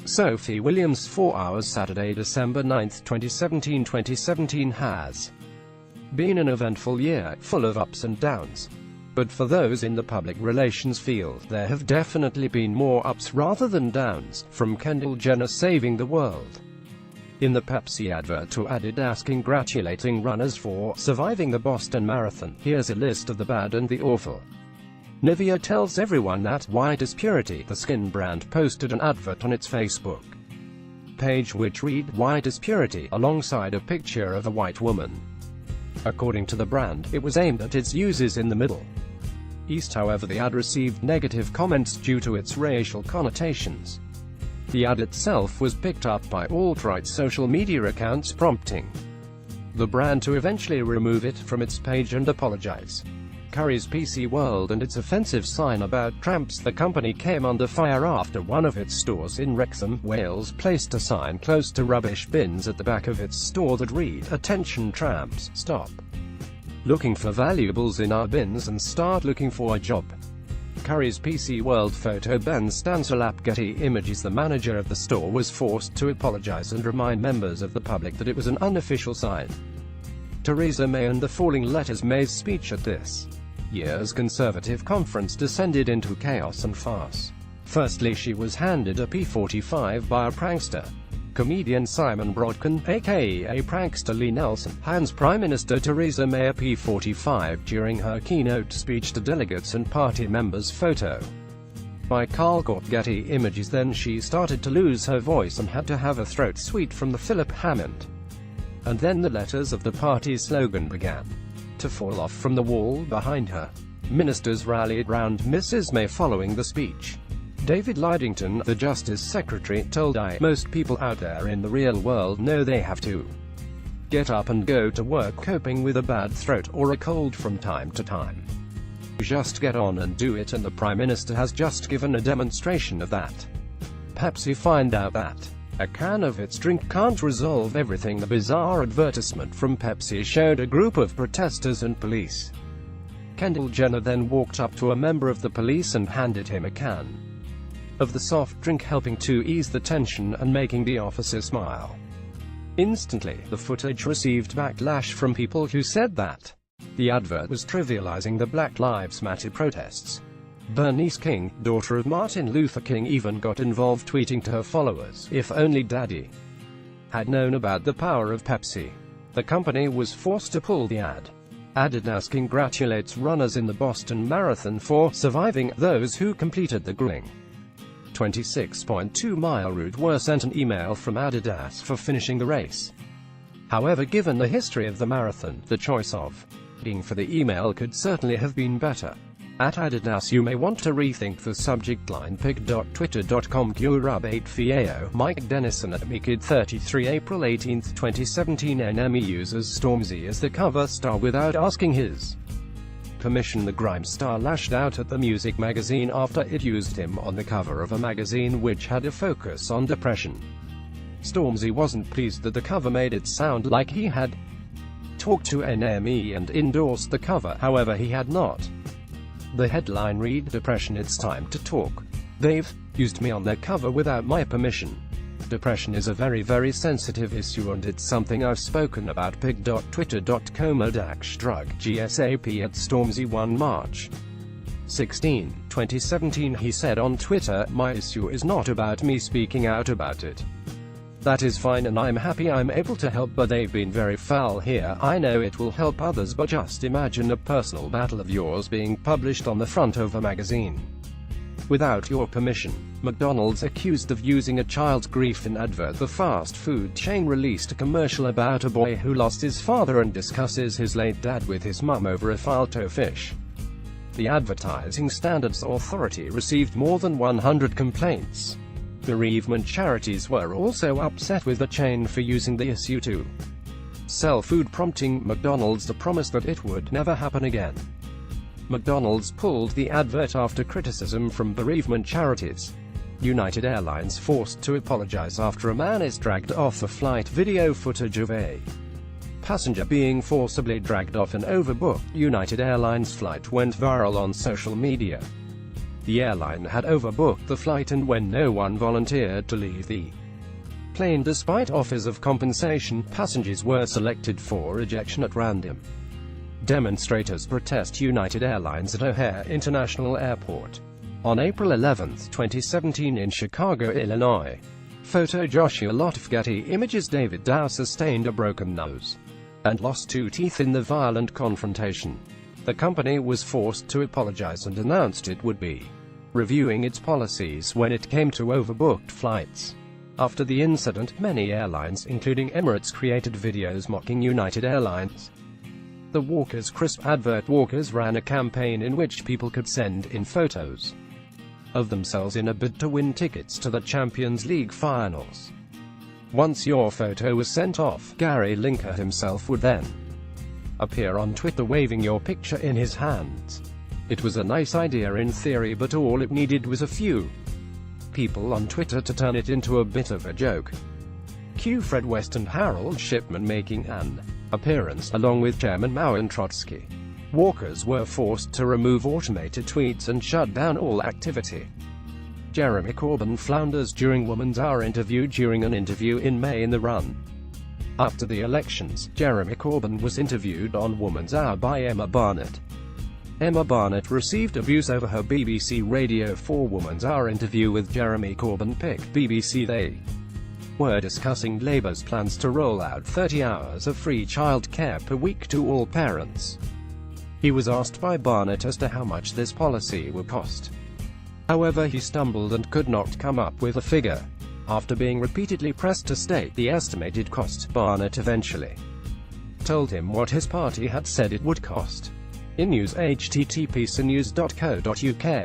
Sophie Williams 4 hours Saturday, December 9, 2017. 2017 has been an eventful year, full of ups and downs. But for those in the public relations field, there have definitely been more ups rather than downs, from Kendall Jenner saving the world in the Pepsi advert to Adidas congratulating runners for surviving the Boston Marathon. Here's a list of the bad and the awful. Nivea tells everyone that white is purity. The skin brand posted an advert on its Facebook page which read, "White is purity," alongside a picture of a white woman. According to the brand, it was aimed at its users in the Middle East. However, the ad received negative comments due to its racial connotations. The ad itself was picked up by alt-right social media accounts, prompting the brand to eventually remove it from its page and apologize. Curry's PC World and its offensive sign about tramps. The company came under fire after one of its stores in Wrexham, Wales, placed a sign close to rubbish bins at the back of its store that read, "Attention tramps, stop looking for valuables in our bins and start looking for a job." Curry's PC World photo Ben Stansalap Getty Images. The manager of the store was forced to apologize and remind members of the public that it was an unofficial sign. Theresa May and the falling letters. May's speech at this year's Conservative conference descended into chaos and farce. Firstly, she was handed a P45 by a prankster. Comedian Simon Brodkin, aka Prankster Lee Nelson, hands Prime Minister Theresa May a P45 during her keynote speech to delegates and party members. Photo by Carl Gort. Getty Images. Then she started to lose her voice and had to have a throat sweet from the Philip Hammond. And then the letters of the party's slogan began to fall off from the wall behind her. Ministers rallied round Mrs. May following the speech. David Lidington, the Justice Secretary, told "Most people out there in the real world know they have to get up and go to work coping with a bad throat or a cold from time to time. Just get on and do it, and the Prime Minister has just given a demonstration of that." Pepsi find out that a can of its drink can't resolve everything. The bizarre advertisement from Pepsi showed a group of protesters and police. Kendall Jenner then walked up to a member of the police and handed him a can of the soft drink, helping to ease the tension and making the officer smile. Instantly, the footage received backlash from people who said that the advert was trivializing the Black Lives Matter protests. Bernice King, daughter of Martin Luther King, even got involved, tweeting to her followers, "If only Daddy had known about the power of Pepsi." The company was forced to pull the ad. Adidas congratulates runners in the Boston Marathon for surviving. Those who completed the grueling 26.2-mile route were sent an email from Adidas for finishing the race. However, given the history of the marathon, the choice of being for the email could certainly have been better. At Adidas, you may want to rethink the subject line. Pic.twitter.com Gurub8 Fiao, Mike Dennison at Mikid33 April 18, 2017. NME uses Stormzy as the cover star without asking his permission. The grime star lashed out at the music magazine after it used him on the cover of a magazine which had a focus on depression. Stormzy wasn't pleased that the cover made it sound like he had talked to NME and endorsed the cover. However, he had not. The headline read, "Depression, it's time to talk. They've used me on their cover without my permission. Depression is a very sensitive issue and it's something I've spoken about." Pig.twitter.com/drug GSAP at Stormzy 1 March 16, 2017. He said on Twitter, "My issue is not about me speaking out about it. That is fine and I'm happy I'm able to help, but they've been very foul here. I know it will help others, but just imagine a personal battle of yours being published on the front of a magazine without your permission." McDonald's accused of using a child's grief in advert. The fast food chain released a commercial about a boy who lost his father and discusses his late dad with his mum over a fillet fish. The Advertising Standards Authority received more than 100 complaints. Bereavement charities were also upset with the chain for using the issue to sell food, prompting McDonald's to promise that it would never happen again. McDonald's pulled the advert after criticism from bereavement charities. United Airlines forced to apologize after a man is dragged off a flight. Video footage of a passenger being forcibly dragged off an overbooked United Airlines flight went viral on social media. The airline had overbooked the flight, and when no one volunteered to leave the plane despite offers of compensation, passengers were selected for ejection at random. Demonstrators protest United Airlines at O'Hare International Airport. On April 11, 2017 in Chicago, Illinois. Photo Joshua Lotf. Getty Images. David Dow sustained a broken nose and lost 2 teeth in the violent confrontation. The company was forced to apologize and announced it would be reviewing its policies when it came to overbooked flights. After the incident, many airlines, including Emirates, created videos mocking United Airlines. The Walker's Crisp advert. Walker's ran a campaign in which people could send in photos of themselves in a bid to win tickets to the Champions League finals. Once your photo was sent off, Gary Lineker himself would then appear on Twitter waving your picture in his hands. It was a nice idea in theory, but all it needed was a few people on Twitter to turn it into a bit of a joke. Cue Fred West and Harold Shipman making an appearance, along with Chairman Mao and Trotsky. Walkers were forced to remove automated tweets and shut down all activity. Jeremy Corbyn flounders during Woman's Hour interview. During an interview in May in the run after the elections, Jeremy Corbyn was interviewed on Woman's Hour by Emma Barnett. Emma Barnett received abuse over her BBC Radio 4 Woman's Hour interview with Jeremy Corbyn. BBC. They were discussing Labour's plans to roll out 30 hours of free childcare per week to all parents. He was asked by Barnett as to how much this policy would cost. However, he stumbled and could not come up with a figure. After being repeatedly pressed to state the estimated cost, Barnett eventually told him what his party had said it would cost. In news, http://news.co.uk